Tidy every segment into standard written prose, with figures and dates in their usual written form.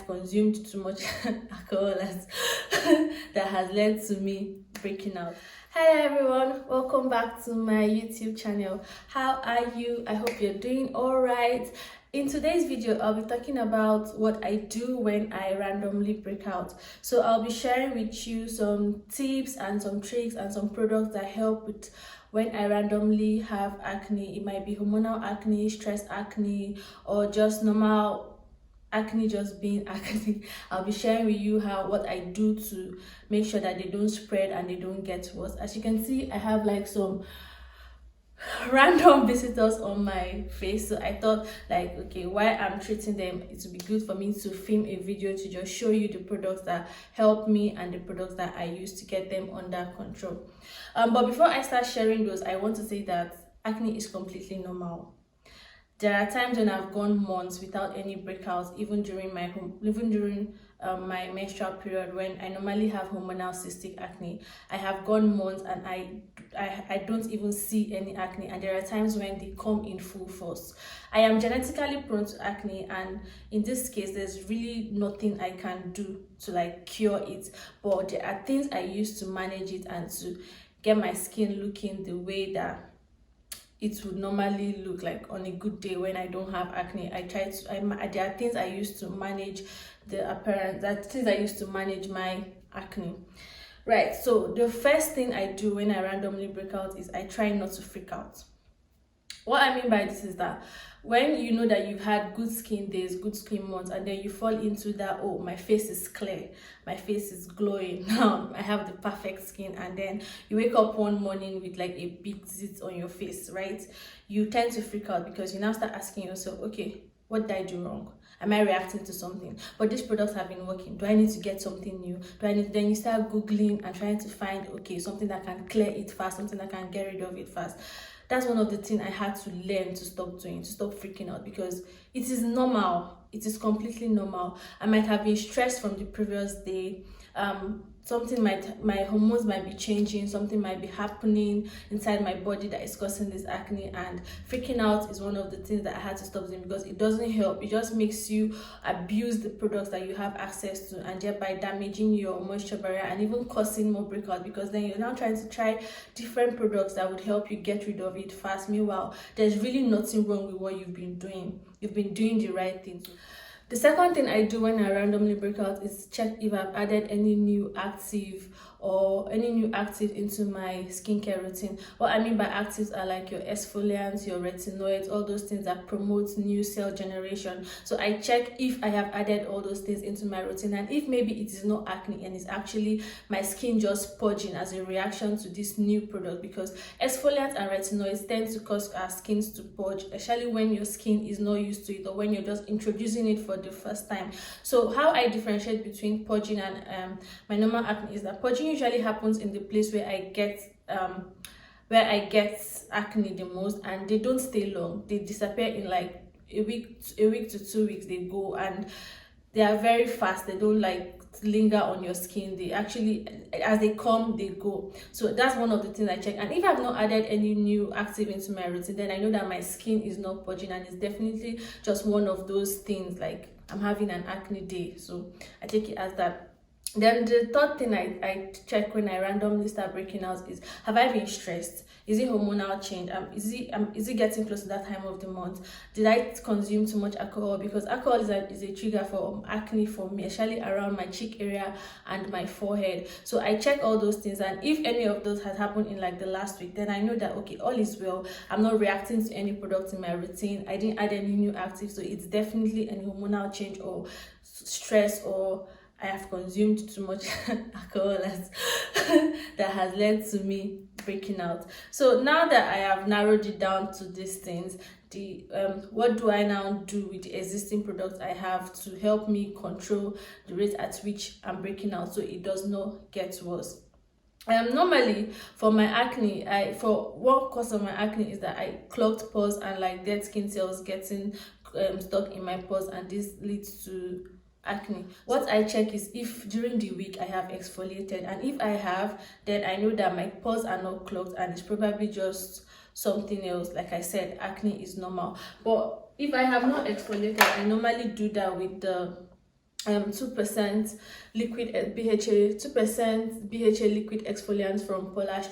have consumed too much alcohol that has led to me breaking out. Hi everyone, welcome back to my YouTube channel. How are you? I hope you're doing all right. In today's video, I'll be talking about what I do when I randomly break out. So I'll be sharing with you some tips and some tricks and some products that help with when I randomly have acne. It might be hormonal acne, stress acne, or just normal acne, just being acne. I'll be sharing with you what I do to make sure that they don't spread and they don't get worse. As you can see, I have like some random visitors on my face, so I thought like, okay, while I'm treating them, it would be good for me to film a video to just show you the products that help me and the products that I use to get them under control. But before I start sharing those, I want to say that acne is completely normal. There are times when I've gone months without any breakouts, even during my menstrual period, when I normally have hormonal cystic acne. I have gone months and I don't even see any acne, and there are times when they come in full force. I am genetically prone to acne, and in this case there's really nothing I can do to like cure it, but there are things I use to manage it and to get my skin looking the way that it would normally look like on a good day when I don't have acne. There are things I use to manage the appearance, things I use to manage my acne. Right, so the first thing I do when I randomly break out is I try not to freak out. What I mean by this is that when you know that you've had good skin days, good skin months, and then you fall into that, oh, my face is clear, my face is glowing, now I have the perfect skin, and then you wake up one morning with like a big zit on your face, right? You tend to freak out because you now start asking yourself, okay, what did I do wrong? Am I reacting to something? But these products have been working. Do I need to get something new? Then you start Googling and trying to find, okay, something that can clear it fast, something that can get rid of it fast. That's one of the things I had to learn to stop doing, to stop freaking out, because it is normal. It is completely normal. I might have been stressed from the previous day. My hormones might be changing, something might be happening inside my body that is causing this acne, and freaking out is one of the things that I had to stop doing, because it doesn't help. It just makes you abuse the products that you have access to, and thereby damaging your moisture barrier and even causing more breakout, because then you're now trying to try different products that would help you get rid of it fast. Meanwhile, there's really nothing wrong with what you've been doing. You've been doing the right thing. The second thing I do when I randomly break out is check if I've added any new active into my skincare routine. What I mean by actives are like your exfoliants, your retinoids, all those things that promote new cell generation. So I check if I have added all those things into my routine, and if maybe it is not acne and it's actually my skin just purging as a reaction to this new product, because exfoliants and retinoids tend to cause our skins to purge, especially when your skin is not used to it or when you're just introducing it for the first time. So how I differentiate between purging and my normal acne is that purging usually happens in the place where I get acne the most, and they don't stay long. They disappear in like a week to 2 weeks. They go, and they are very fast. They don't like linger on your skin. They actually, as they come, they go. So that's one of the things I check. And if I've not added any new active into my routine, then I know that my skin is not purging, and it's definitely just one of those things, like I'm having an acne day. So I take it as that. Then the third thing I check when I randomly start breaking out is, have I been stressed? Is it hormonal change? Is it getting close to that time of the month? Did I consume too much alcohol? Because alcohol is a trigger for acne for me, especially around my cheek area and my forehead. So I check all those things, and if any of those has happened in like the last week, then I know that okay, all is well. I'm not reacting to any product in my routine. I didn't add any new active, so it's definitely a hormonal change or stress, or I have consumed too much alcohol that has led to me breaking out. So now that I have narrowed it down to these things, what do I now do with the existing products I have to help me control the rate at which I'm breaking out so it does not get worse? Normally for my acne, one cause of my acne is that I clogged pores and like dead skin cells getting stuck in my pores, and this leads to acne. What I check is if during the week I have exfoliated, and if I have, then I know that my pores are not clogged and it's probably just something else. Like I said, acne is normal. But if I have not exfoliated, I normally do that with the 2% liquid BHA, 2% BHA liquid exfoliant from Paula.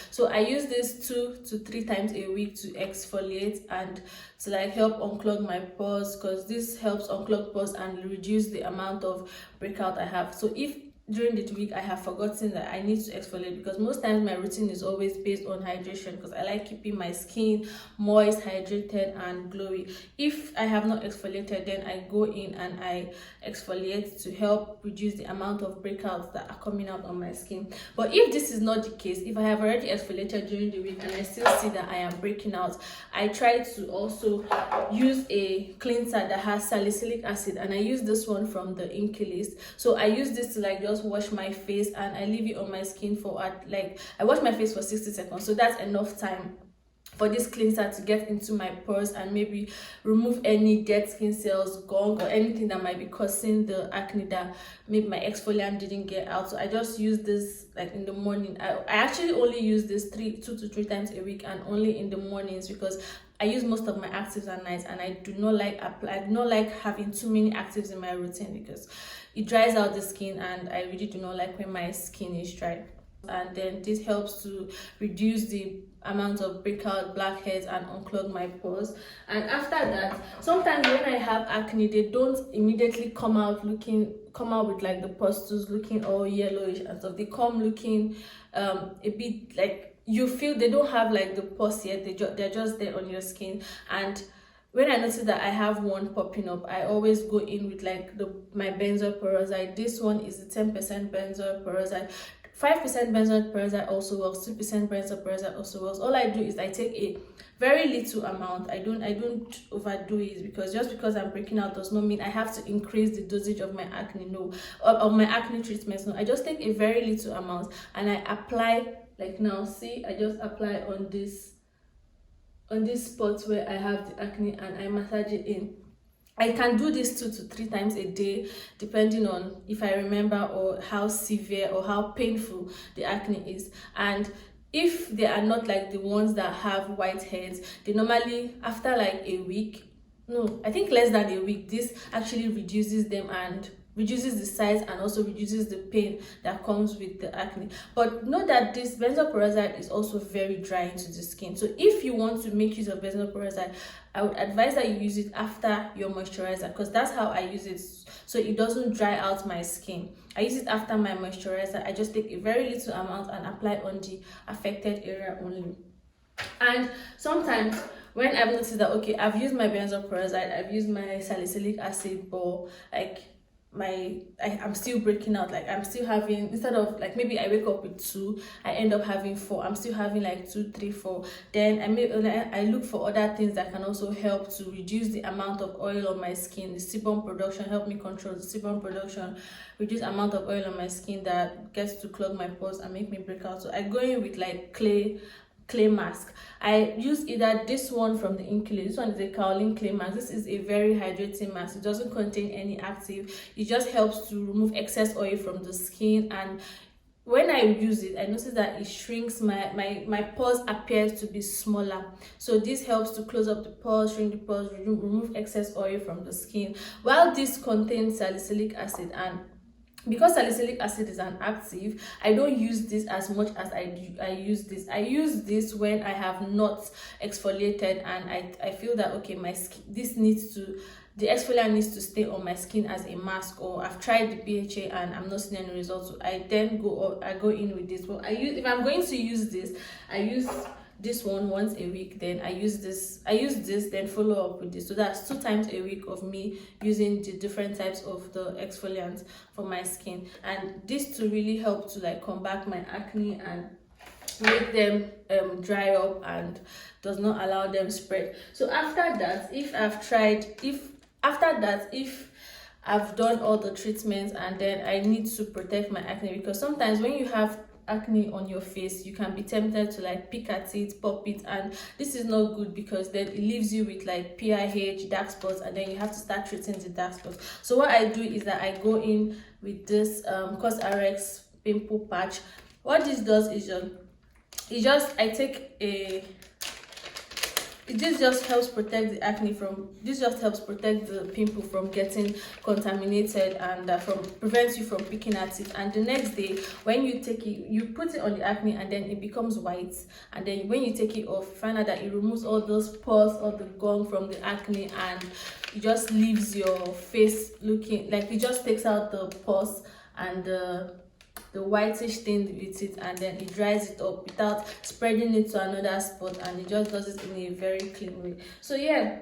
So I use this 2 to 3 times a week to exfoliate and to like help unclog my pores, because this helps unclog pores and reduce the amount of breakout I have. So if during the week I have forgotten that I need to exfoliate, because most times my routine is always based on hydration, because I like keeping my skin moist, hydrated and glowy. If I have not exfoliated, then I go in and I exfoliate to help reduce the amount of breakouts that are coming out on my skin. But if this is not the case, if I have already exfoliated during the week and I still see that I am breaking out, I try to also use a cleanser that has salicylic acid, and I use this one from the Inkeylist. So I use this to like just wash my face, and I leave it on my skin for I wash my face for 60 seconds. So that's enough time for this cleanser to get into my pores and maybe remove any dead skin cells, gunk, or anything that might be causing the acne that maybe my exfoliant didn't get out. So I just use this like in the morning. I actually only use this 2 to 3 times a week, and only in the mornings, because I use most of my actives at night, and I do not like having too many actives in my routine, because it dries out the skin, and I really do not like when my skin is dry. And then this helps to reduce the amount of breakout, blackheads, and unclog my pores. And after that, sometimes when I have acne, they don't immediately come out with like the pustules looking all yellowish and stuff. They come looking a bit like, you feel they don't have like the pus yet, they're just there on your skin. And when I notice that I have one popping up, I always go in with like my benzoyl peroxide. This one is the 10% benzoyl peroxide. 5% benzoyl peroxide also works, 2% benzoyl peroxide also works. All I do is I take a very little amount. I don't overdo it, because just because I'm breaking out does not mean I have to increase the dosage of my acne, of my acne treatments. No, I just take a very little amount and I apply, like now, see, I just apply on this spot where I have the acne, and I massage it in. I can do this 2 to 3 times a day, depending on if I remember or how severe or how painful the acne is. And if they are not like the ones that have whiteheads, they normally, after like a week, no, I think less than a week, this actually reduces them and reduces the size, and also reduces the pain that comes with the acne. But know that this benzoyl peroxide is also very drying to the skin. So if you want to make use of benzoyl peroxide, I would advise that you use it after your moisturizer, because that's how I use it, so it doesn't dry out my skin. I use it after my moisturizer. I just take a very little amount and apply on the affected area only. And sometimes when I've noticed that, okay, I've used my benzoyl peroxide, I've used my salicylic acid, but like I'm still breaking out, like I'm still having, instead of like maybe I wake up with 2, I end up having 4, I'm still having like 2, 3, 4, then I look for other things that can also help to reduce the amount of oil on my skin. The sebum production, help me control the sebum production, reduce amount of oil on my skin that gets to clog my pores and make me break out. So I go in with like clay mask. I use either this one from the Inkeylist. This one is a Kaolin clay mask. This is a very hydrating mask. It doesn't contain any active. It just helps to remove excess oil from the skin, and when I use it, I notice that it shrinks my pores appears to be smaller. So this helps to close up the pores, shrink the pores, remove excess oil from the skin. While this contains salicylic acid, and because salicylic acid is an active, I don't use this as much as I use this. I use this when I have not exfoliated, and I feel that, okay, my skin, the exfoliant needs to stay on my skin as a mask, or I've tried the BHA and I'm not seeing any results. So I then go in with this. But if I'm going to use this, I use this one once a week, then I use this, then follow up with this. So that's 2 times a week of me using the different types of the exfoliants for my skin, and this to really help to like combat my acne and make them dry up and does not allow them spread. So after that, if I've done all the treatments, and then I need to protect my acne, because sometimes when you have acne on your face, you can be tempted to like pick at it, pop it, and this is not good, because then it leaves you with like PIH, dark spots, and then you have to start treating the dark spots. So what I do is that I go in with this Cosrx pimple patch. What this does is I take a this just helps protect the acne from, this just helps protect the pimple from getting contaminated, and from prevents you from picking at it. And the next day when you take it, you put it on the acne and then it becomes white, and then when you take it off, you find out that it removes all those pores, all the gunk from the acne, and it just leaves your face looking like, it just takes out the pores and the whitish thing with it, and then it dries it up without spreading it to another spot, and it just does it in a very clean way. So yeah,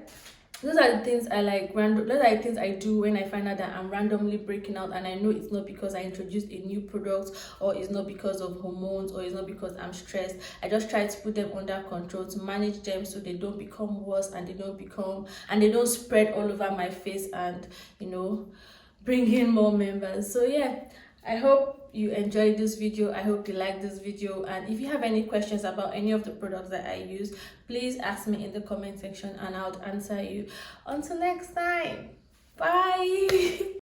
those are the things I like random, those are the things I do when I find out that I'm randomly breaking out, and I know it's not because I introduced a new product, or it's not because of hormones, or it's not because I'm stressed. I just try to put them under control to manage them so they don't become worse, and they don't spread all over my face, and you know, bring in more members. So yeah, I hope you enjoyed this video. I hope you like this video, and if you have any questions about any of the products that I use, please ask me in the comment section and I'll answer you. Until next time, bye.